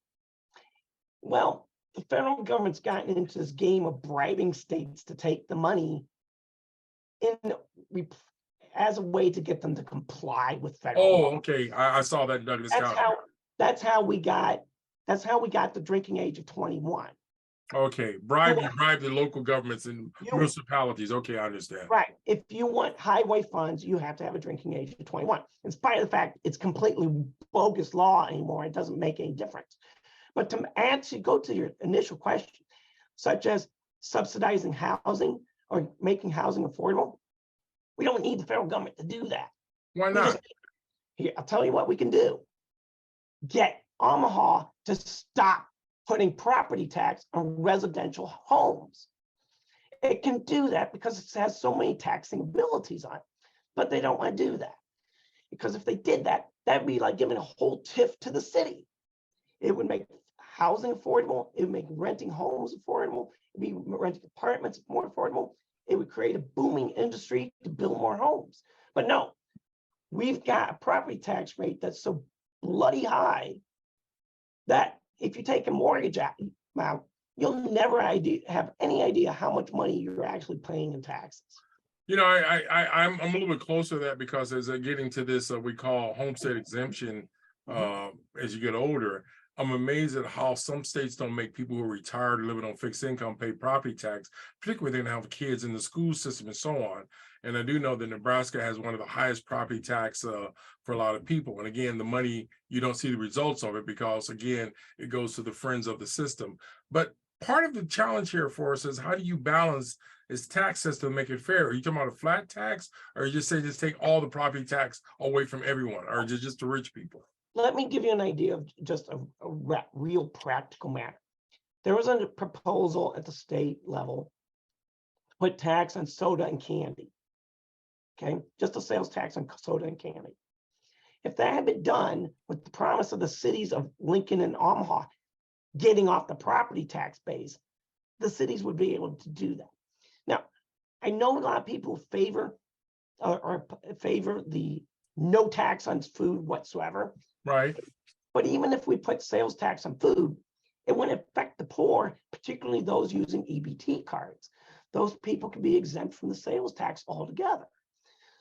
Well, the federal government's gotten into this game of bribing states to take the money as a way to get them to comply with federal law. Okay. I saw that in Douglas County. That's how we got the drinking age of 21. Okay, you bribe the local governments and municipalities. Okay, I understand. Right. If you want highway funds, you have to have a drinking age of 21. In spite of the fact it's completely bogus law anymore, it doesn't make any difference. But to go to your initial question, such as subsidizing housing or making housing affordable, we don't need the federal government to do that. Why not? Here, I'll tell you what we can do. Get Omaha to stop putting property tax on residential homes. It can do that because it has so many taxing abilities on it, but they don't want to do that. Because if they did that, that'd be like giving a whole TIF to the city. It would make housing affordable. It would make renting homes affordable. It'd be renting apartments more affordable. It would create a booming industry to build more homes. But no, we've got a property tax rate that's so bloody high that if you take a mortgage amount, you'll never have any idea how much money you're actually paying in taxes. You know, I'm a little bit closer to that because as I get into this, we call homestead exemption as you get older, I'm amazed at how some states don't make people who are retired or living on fixed income pay property tax, particularly when they don't have kids in the school system and so on. And I do know that Nebraska has one of the highest property tax for a lot of people. And again, the money, you don't see the results of it because, again, it goes to the friends of the system. But part of the challenge here for us is how do you balance this tax system, make it fair? Are you talking about a flat tax, or you just say just take all the property tax away from everyone, or just the rich people? Let me give you an idea of just a real practical matter. There was a proposal at the state level to put tax on soda and candy. Okay, just a sales tax on soda and candy. If that had been done with the promise of the cities of Lincoln and Omaha getting off the property tax base, the cities would be able to do that. Now, I know a lot of people favor the no tax on food whatsoever. Right. But even if we put sales tax on food, it wouldn't affect the poor, particularly those using EBT cards. Those people can be exempt from the sales tax altogether.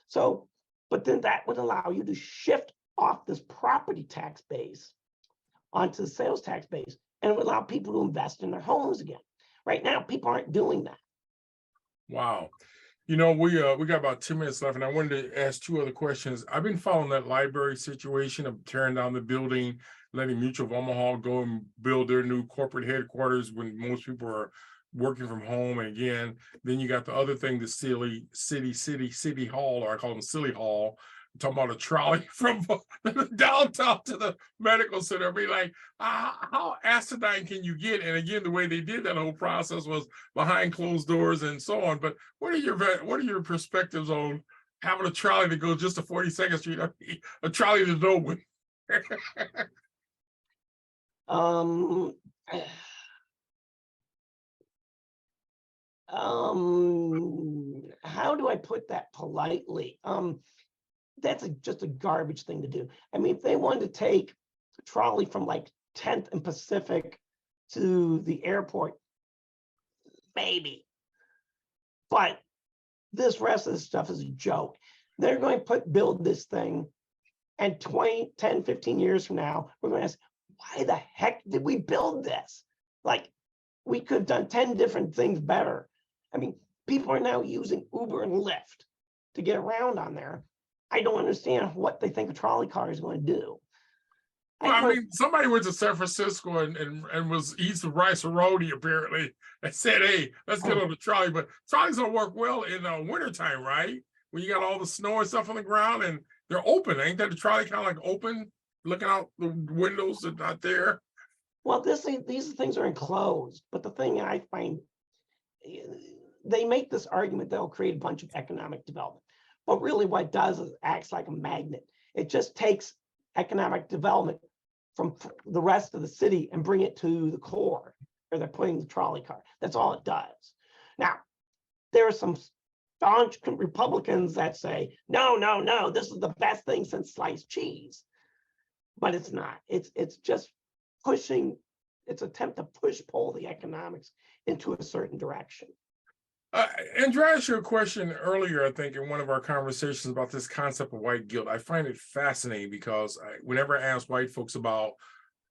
So, but then that would allow you to shift off this property tax base onto the sales tax base, and it would allow people to invest in their homes again. Right now, people aren't doing that. Wow. You know, we got about 2 minutes left, and I wanted to ask two other questions. I've been following that library situation of tearing down the building, letting Mutual of Omaha go and build their new corporate headquarters when most people are working from home. And again, then you got the other thing, the city hall, or I call them Silly Hall, talking about a trolley from the downtown to the medical center. Be like, how asinine can you get? And again, the way they did that whole process was behind closed doors and so on. But what are your perspectives on having a trolley that goes just to 42nd Street? I mean, a trolley that's open. How do I put that politely? That's just a garbage thing to do. I mean, if they wanted to take a trolley from like 10th and Pacific to the airport, maybe. But this rest of the stuff is a joke. They're going to build this thing, and 20, 10, 15 years from now, we're going to ask, why the heck did we build this? Like, we could have done 10 different things better. I mean, people are now using Uber and Lyft to get around on there. I don't understand what they think a trolley car is going to do. Well, I mean, somebody went to San Francisco and was eating some rice roti apparently and said, hey, let's get on the trolley. But trolleys don't work well in wintertime, right? When you got all the snow and stuff on the ground and they're open. Ain't that the trolley kind of like open, looking out the windows and not there? Well, these things are enclosed. But the thing I find, they make this argument they'll create a bunch of economic development. But really what it does is it acts like a magnet. It just takes economic development from the rest of the city and bring it to the core where they're putting the trolley car. That's all it does. Now, there are some staunch Republicans that say, no, this is the best thing since sliced cheese. But it's not. It's just pushing, it's an attempt to pull the economics into a certain direction. Andrew, I asked you a question earlier, I think, in one of our conversations about this concept of white guilt. I find it fascinating because whenever I ask white folks about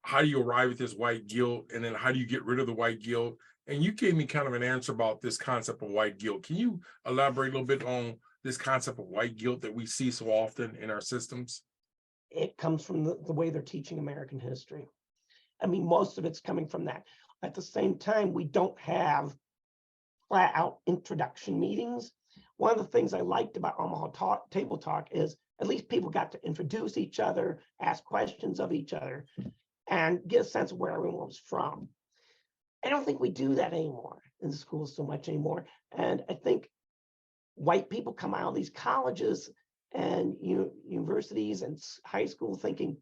how do you arrive at this white guilt and then how do you get rid of the white guilt, and you gave me kind of an answer about this concept of white guilt. Can you elaborate a little bit on this concept of white guilt that we see so often in our systems? It comes from the way they're teaching American history. I mean, most of it's coming from that. At the same time, we don't have flat out introduction meetings. One of the things I liked about Omaha Table Talk is at least people got to introduce each other, ask questions of each other, and get a sense of where everyone was from. I don't think we do that anymore in the schools so much anymore. And I think white people come out of these colleges and universities and high school thinking,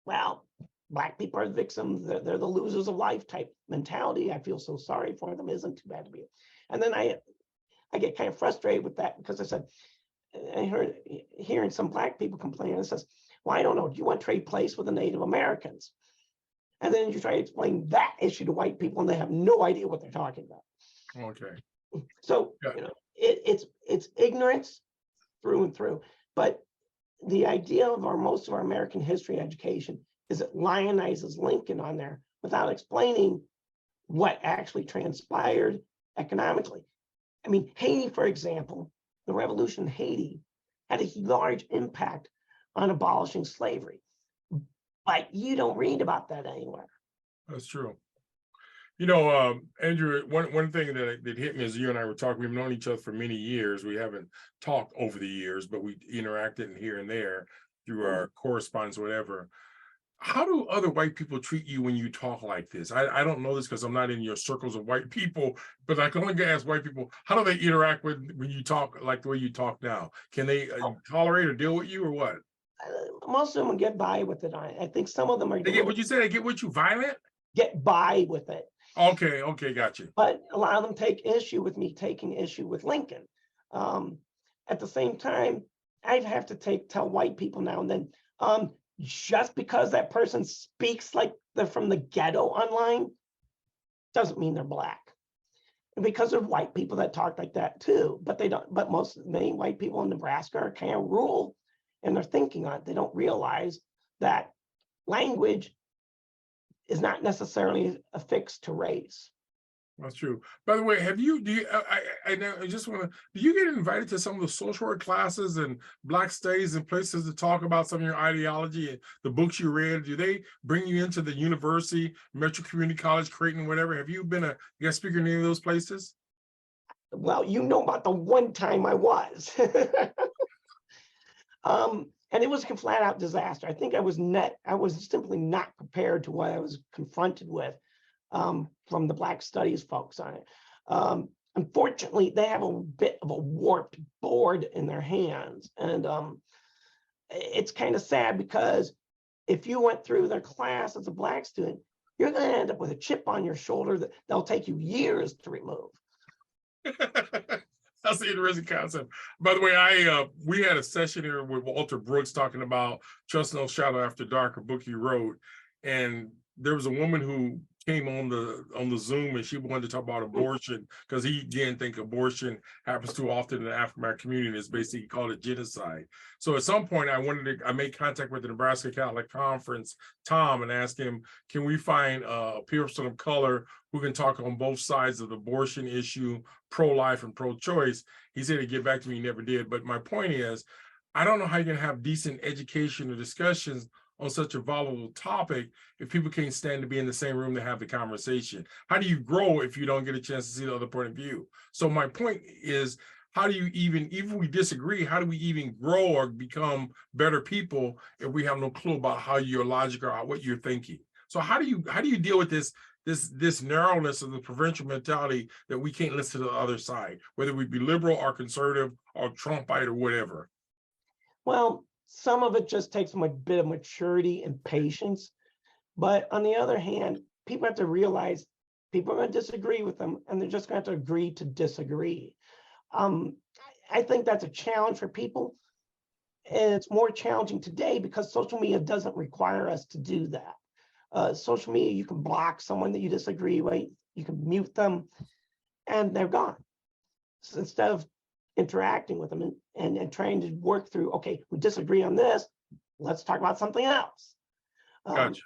well, Black people are the victims, they're the losers of life type mentality. I feel so sorry for them, isn't too bad to be. And then I get kind of frustrated with that because I said, I heard hearing some Black people complain and it says, well, I don't know, do you want to trade place with the Native Americans? And then you try to explain that issue to white people and they have no idea what they're talking about. Okay. So, it's ignorance through and through. But the idea of most of our American history education is it lionizes Lincoln on there without explaining what actually transpired economically. I mean, Haiti, for example, the revolution in Haiti had a large impact on abolishing slavery. But you don't read about that anywhere. That's true. Andrew, one thing that hit me as you and I were talking, we've known each other for many years. We haven't talked over the years, but we interacted here and there through our correspondence, whatever. How do other white people treat you when you talk like this? I don't know this because I'm not in your circles of white people, but I can only ask white people, how do they interact when you talk like the way you talk now? Can they tolerate or deal with you or what? Most of them get by with it. I think some of them are. Would you say they get with you violent? Get by with it. Okay, got you. But a lot of them take issue with me taking issue with Lincoln. At the same time, I have to tell white people now and then, just because that person speaks like they're from the ghetto online doesn't mean they're Black. And because of white people that talk like that too, but they don't. But many white people in Nebraska are kind of rural, and they're thinking on it. They don't realize that language is not necessarily affixed to race. That's true. By the way, do you get invited to some of the social work classes and Black studies and places to talk about some of your ideology and the books you read? Do they bring you into the university, Metro Community College, Creighton, whatever? Have you been a guest speaker in any of those places? Well, you know about the one time I was. And it was a flat out disaster. I think I was simply not prepared to what I was confronted with from the Black Studies folks on it. Unfortunately, they have a bit of a warped board in their hands. And it's kind of sad because if you went through their class as a Black student, you're going to end up with a chip on your shoulder that they'll take you years to remove. That's an interesting concept. By the way, we had a session here with Walter Brooks talking about Trust No Shadow After Dark, a book he wrote, and there was a woman who came on the Zoom and she wanted to talk about abortion because he didn't think abortion happens too often in the African American community. It's basically called it genocide. So at some point, I made contact with the Nebraska Catholic Conference, Tom, and asked him, can we find a person of color who can talk on both sides of the abortion issue, pro-life and pro-choice? He said he'd get back to me, he never did. But my point is, I don't know how you can have decent education or discussions on such a volatile topic if people can't stand to be in the same room to have the conversation. How do you grow if you don't get a chance to see the other point of view? So my point is, how do you even if we disagree, how do we even grow or become better people if we have no clue about how your logic or what you're thinking? So how do you deal with this narrowness of the provincial mentality that we can't listen to the other side, whether we be liberal or conservative or Trumpite or whatever? Well, some of it just takes a bit of maturity and patience. But on the other hand, people have to realize people are going to disagree with them, and they're just going to have to agree to disagree. I think that's a challenge for people. And it's more challenging today because social media doesn't require us to do that. Social media, you can block someone that you disagree with, you can mute them, and they're gone. So instead of interacting with them and trying to work through, okay, we disagree on this, let's talk about something else. Gotcha.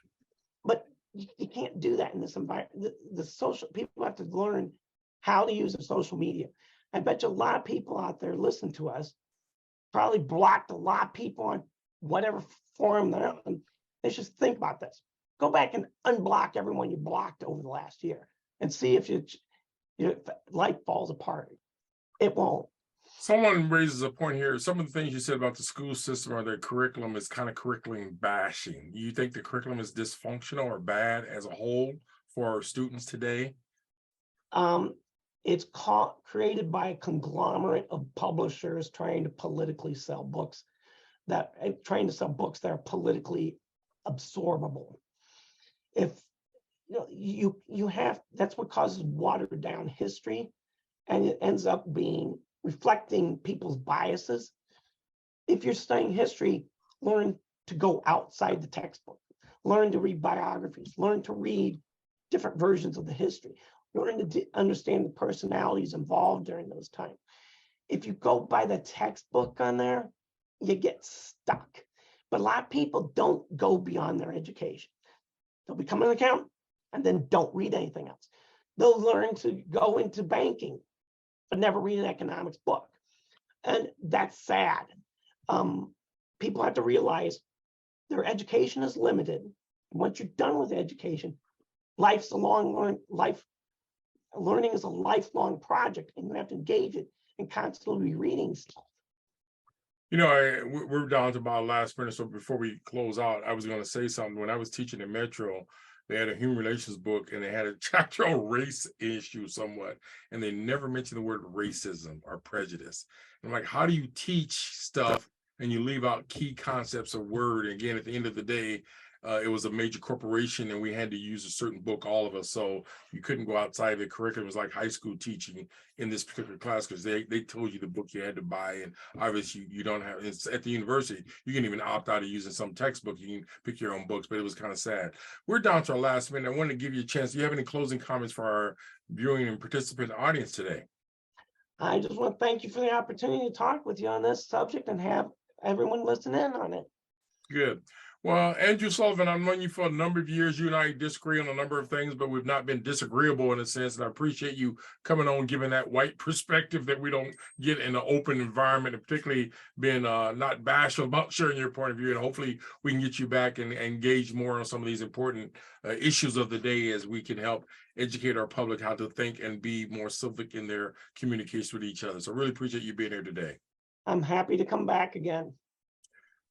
But you can't do that in this environment. The social people have to learn how to use the social media. I bet you a lot of people out there listen to us probably blocked a lot of people on whatever forum they're on. They should think about this. Go back and unblock everyone you blocked over the last year and see if your life falls apart. It won't. Someone raises a point here. Some of the things you said about the school system or their curriculum is kind of curriculum bashing. You think the curriculum is dysfunctional or bad as a whole for our students today? It's created by a conglomerate of publishers trying to politically sell books that are politically absorbable. If you have, that's what causes watered down history, and it ends up being reflecting people's biases. If you're studying history, learn to go outside the textbook, learn to read biographies, learn to read different versions of the history, learn to understand the personalities involved during those times. If you go by the textbook on there, you get stuck. But a lot of people don't go beyond their education. They'll become an accountant and then don't read anything else. They'll learn to go into banking, but never read an economics book. And that's sad. People have to realize their education is limited. Once you're done with education, life's a long learning is a lifelong project, and you have to engage it and constantly be reading stuff. We're down to about last minute, so before we close out, I was going to say something. When I was teaching in Metro, they had a human relations book, and they had a chapter on race issue somewhat, and they never mentioned the word racism or prejudice. And I'm like, how do you teach stuff and you leave out key concepts of word? And again, at the end of the day, it was a major corporation and we had to use a certain book, all of us. So you couldn't go outside the curriculum. It was like high school teaching in this particular class because they told you the book you had to buy. And obviously you don't have, it's at the university, you can even opt out of using some textbook. You can pick your own books, but it was kind of sad. We're down to our last minute. I want to give you a chance. Do you have any closing comments for our viewing and participant audience today? I just want to thank you for the opportunity to talk with you on this subject and have everyone listen in on it. Good. Well, Andrew Sullivan, I've known you for a number of years. You and I disagree on a number of things, but we've not been disagreeable in a sense. And I appreciate you coming on, giving that white perspective that we don't get in an open environment, and particularly being not bashful about sharing your point of view. And hopefully we can get you back and engage more on some of these important issues of the day as we can help educate our public how to think and be more civic in their communication with each other. So I really appreciate you being here today. I'm happy to come back again.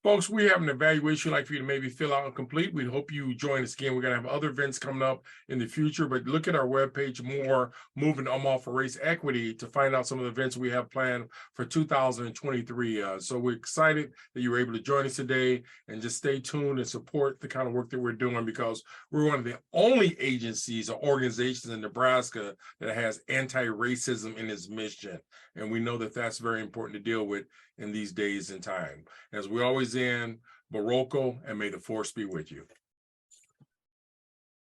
Folks, we have an evaluation we'd like for you to maybe fill out and complete. We hope you join us again. We're going to have other events coming up in the future, but look at our webpage, more Moving Omaha for Race Equity, to find out some of the events we have planned for 2023. So we're excited that you were able to join us today, and just stay tuned and support the kind of work that we're doing, because we're one of the only agencies or organizations in Nebraska that has anti-racism in its mission. And we know that that's very important to deal with in these days and time. As we always end, Baroko, and may the force be with you.